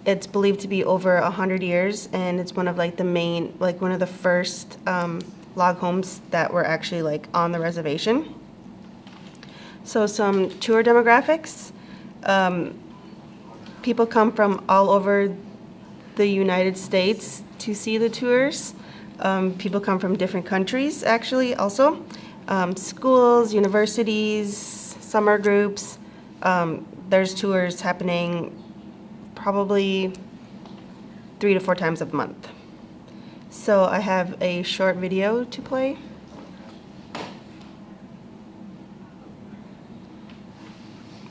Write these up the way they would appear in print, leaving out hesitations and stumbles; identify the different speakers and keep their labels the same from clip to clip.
Speaker 1: It's believed to be over 100 years, and it's one of like the main, like one of the first log homes that were actually like on the reservation. So some tour demographics. People come from all over the United States to see the tours. People come from different countries, actually, also. Schools, universities, summer groups. There's tours happening probably 3 to 4 times a month. So I have a short video to play.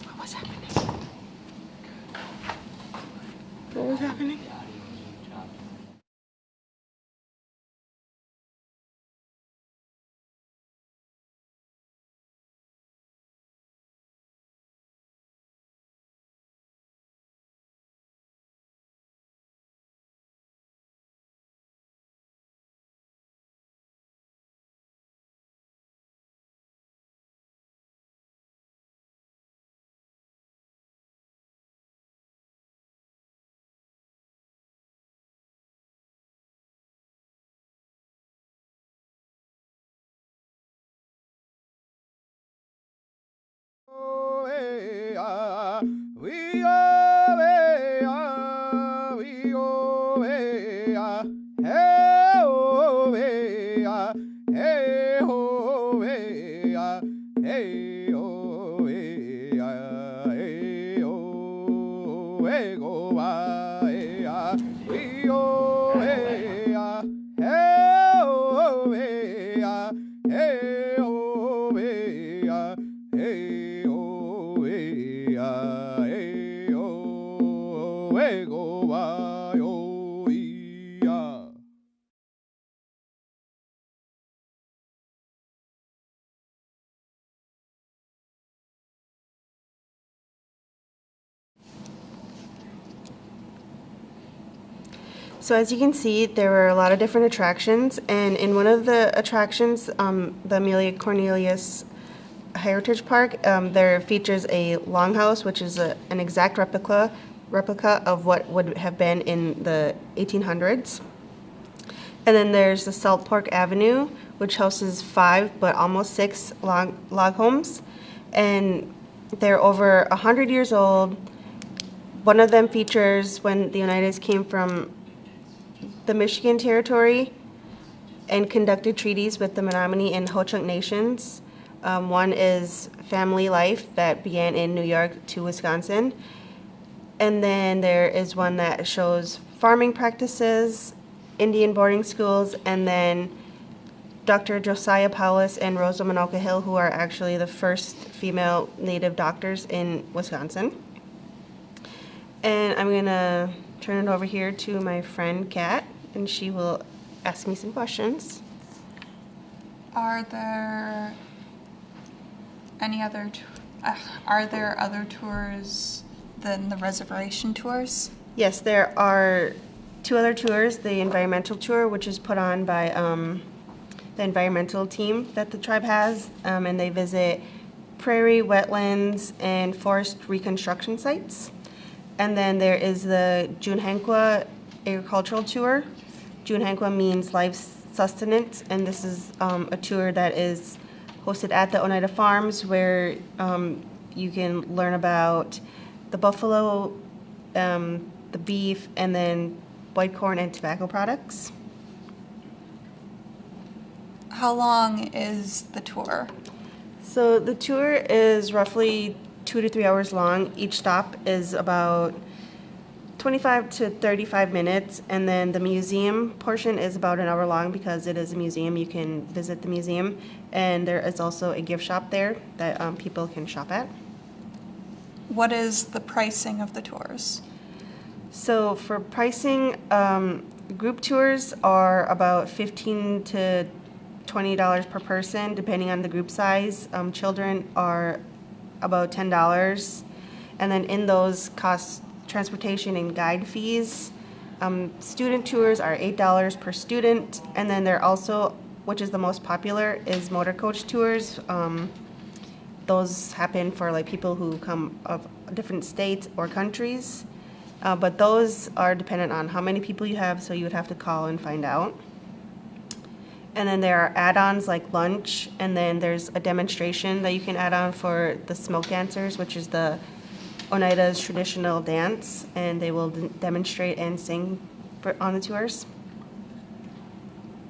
Speaker 1: What was happening? What was happening? So as you can see, there were a lot of different attractions, and in one of the attractions, the Amelia Cornelius Heritage Park, there features a longhouse, which is an exact replica of what would have been in the 1800s. And then there's the Salt Pork Avenue, which houses 5, but almost 6 log homes, and they're over 100 years old. One of them features when the United States came from the Michigan Territory and conducted treaties with the Menominee and Ho-Chunk nations. One is family life that began in New York to Wisconsin. And then there is one that shows farming practices, Indian boarding schools, and then Dr. Josiah Paulus and Rosa Manoka Hill, who are actually the first female native doctors in Wisconsin. And I'm gonna turn it over here to my friend Kat, and she will ask me some questions.
Speaker 2: Are there other tours than the reservation tours?
Speaker 1: Yes, there are 2 other tours. The environmental tour, which is put on by the environmental team that the tribe has, and they visit prairie, wetlands, and forest reconstruction sites. And then there is the Junhanqua agricultural tour. Junhanqua means life sustenance, and this is a tour that is hosted at the Oneida Farms, where you can learn about the buffalo, the beef, and then white corn and tobacco products.
Speaker 2: How long is the tour?
Speaker 1: So the tour is roughly 2 to 3 hours long. Each stop is about 25 to 35 minutes, and then the museum portion is about an hour long because it is a museum. You can visit the museum, and there is also a gift shop there that people can shop at.
Speaker 2: What is the pricing of the tours?
Speaker 1: So for pricing, group tours are about $15 to $20 per person, depending on the group size. Children are about $10, and then in those costs transportation and guide fees. Student tours are $8 per student, and then there also, which is the most popular, is motor coach tours. Those happen for like people who come of different states or countries. But those are dependent on how many people you have, so you would have to call and find out. And then there are add-ons like lunch, and then there's a demonstration that you can add on for the smoke dancers, which is the Oneida's traditional dance, and they will demonstrate and sing on the tours.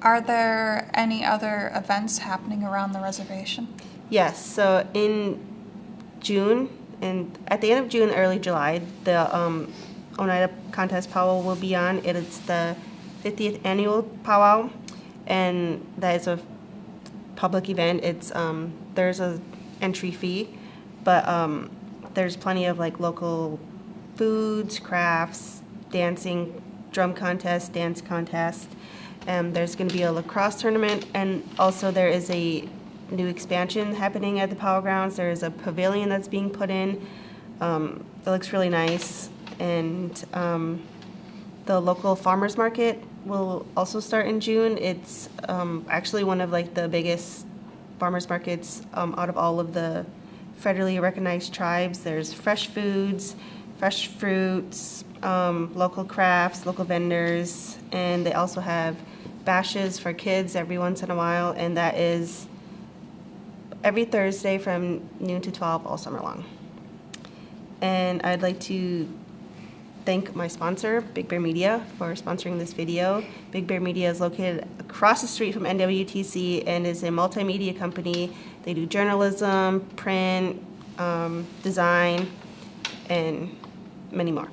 Speaker 2: Are there any other events happening around the reservation?
Speaker 1: Yes, so in June, and at the end of June, early July, the Oneida Contest Powwow will be on. It is the 50th annual powwow, and that is a public event. It's there's a entry fee, but there's plenty of like local foods, crafts, dancing, drum contest, dance contest. There's going to be a lacrosse tournament, and also there is a new expansion happening at the Powwow Grounds. There is a pavilion that's being put in. It looks really nice, and the local farmers market will also start in June. It's actually one of like the biggest farmers markets out of all of the federally recognized tribes. There's fresh foods, fresh fruits, local crafts, local vendors, and they also have bashes for kids every once in a while, and that is every Thursday from noon to 12 all summer long. And I'd like to thank my sponsor, Big Bear Media, for sponsoring this video. Big Bear Media is located across the street from NWTC and is a multimedia company. They do journalism, print, design, and many more.